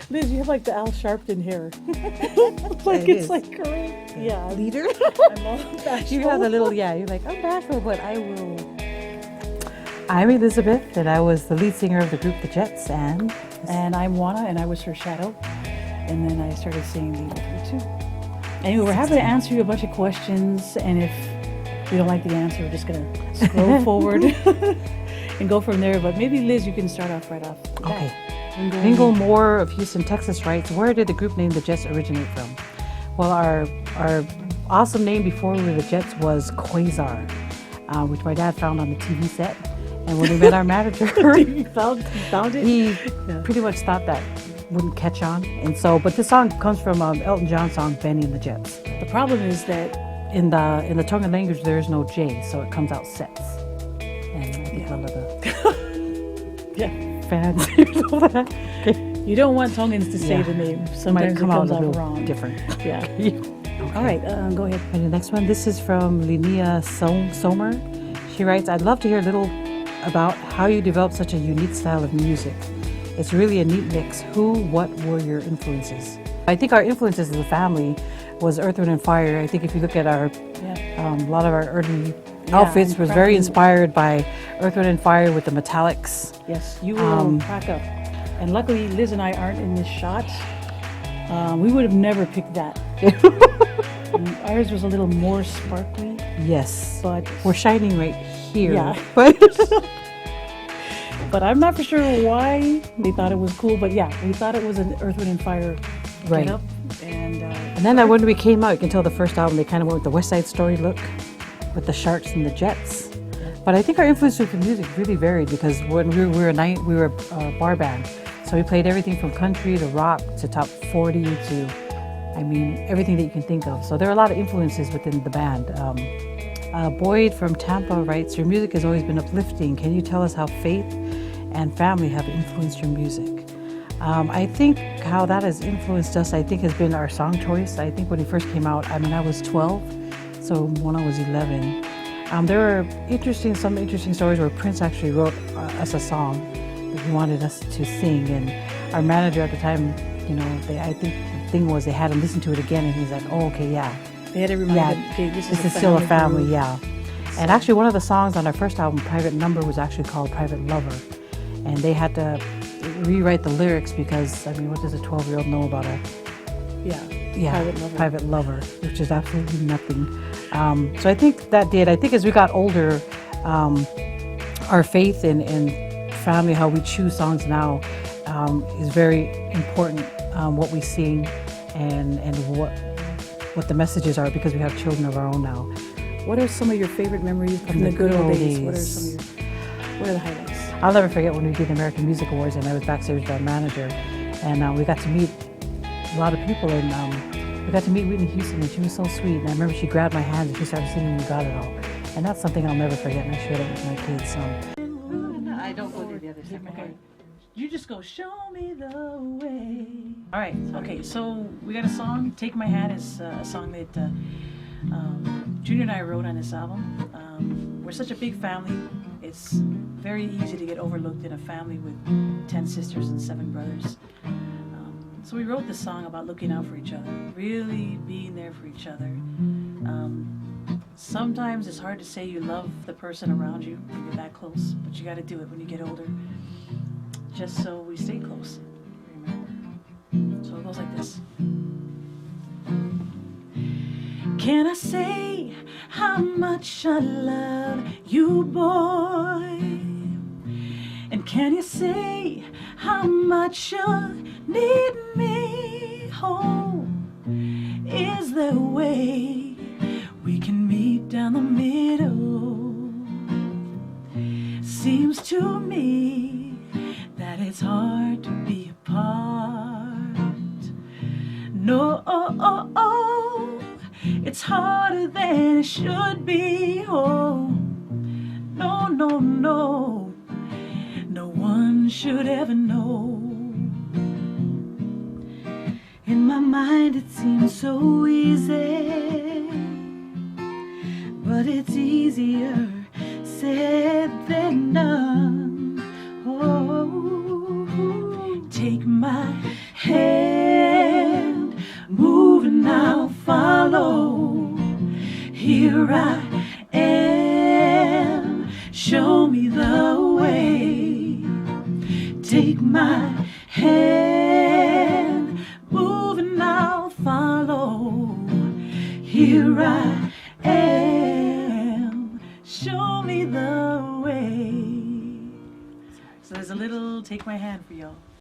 Liz, you have like the Al Sharpton hair. Like It it's is. like correct. Yeah. Leader. I'm all bashful. You have the little, yeah, you're like, I'm bashful, but I will. I'm Elizabeth, and I was the lead singer of the group The Jets, and I'm Moana, and I was her shadow. And then I started singing lead with her too. Anyway, we're happy to answer you a bunch of questions, and if we don't like the answer, we're just gonna scroll forward and go from there. But maybe Liz, you can start off right off. the bat. okay. Mingle. Mingle Moore of Houston, Texas writes, where did the group name The Jets originate from? Well, our awesome name before we were The Jets was Quasar, which my dad found on the TV set. And when we met our manager, You found it. he Yeah. pretty much thought that wouldn't catch on. And so, but this song comes from Elton John's song, Benny and the Jets. The problem is that In the Tongan language, there is no J, so it comes out sets. And I think a lot of the yeah, fans know that. you don't want Tongans to say Yeah. the name. Might Sometimes it come out comes a out little wrong. different. Yeah. Okay. All right, go ahead. And the next one, this is from Linnea Somer. She writes, I'd love to hear a little about how you developed such a unique style of music. It's really a neat mix. What were your influences? I think our influences as a family was Earth, Wind, and Fire. I think if you look at our, Yeah. a lot of our early outfits and was very cracking- inspired by Earth, Wind, and Fire with the metallics. Yes, you will crack up. And luckily, Liz and I aren't in this shot. We would have never picked that. Ours was a little more sparkly, Yes. but We're shining right here. Yeah. But but I'm not for sure why they thought it was cool. But yeah, we thought it was an Earth, Wind, and Fire Right. getup. And And then when we came out, you can tell the first album, they kind of went with the West Side Story look with the Sharks and the Jets. But I think our influence with the music really varied because when we were a bar band. So we played everything from country to rock to top 40 to, I mean, everything that you can think of. So there are a lot of influences within the band. Boyd from Tampa writes, your music has always been uplifting. Can you tell us how faith and family have influenced your music? I think how that has influenced us, I think, has been our song choice. I think when it first came out, I mean, I was 12, so when I was 11. There were some interesting stories where Prince actually wrote us a song that he wanted us to sing, and our manager at the time, you know, I think the thing was they had him listen to it again, and he's like, oh, okay, yeah. they had to remind Yeah, them, okay, this This is still a family, group. yeah. And actually, one of the songs on our first album, Private Number, was actually called Private Lover. And they had to rewrite the lyrics because, I mean, what does a 12-year-old know about a Yeah, private lover, which is absolutely nothing. So I think that I think as we got older, our faith in family, how we choose songs now, is very important. What we sing and what the messages are, because we have children of our own now. What are some of your favorite memories from the good old days? What are the highlights? I'll never forget when we did the American Music Awards, and I was backstage with our manager, and we got to meet a lot of people, and we got to meet Whitney Houston, and she was so sweet. And I remember she grabbed my hand and she started singing "You Got It All," and that's something I'll never forget. And I shared it with my kids. I don't go to the other side. Okay. You just go, show me the way. All right. Okay. So we got a song. "Take My Hand" is a song that Junior and I wrote on this album. We're such a big family. It's very easy to get overlooked in a family with 10 sisters and 7 brothers. So we wrote this song about looking out for each other, really being there for each other. Sometimes it's hard to say you love the person around you when you're that close, but you got to do it when you get older, just so we stay close. Remember? So it goes like this. Can I say how much I love you, boy? And can you say how much you need me? Oh, is there a way we can meet down the middle? Seems to me that it's hard to be apart. No, it's harder than it should be. Oh, no, no one should ever know. In my mind it seems so easy, but it's easier said than done. Oh, take my hand. here I am. Show me the way. Take my hand, move and I'll follow. Here I am. Show me the way. So there's a little take my hand for y'all.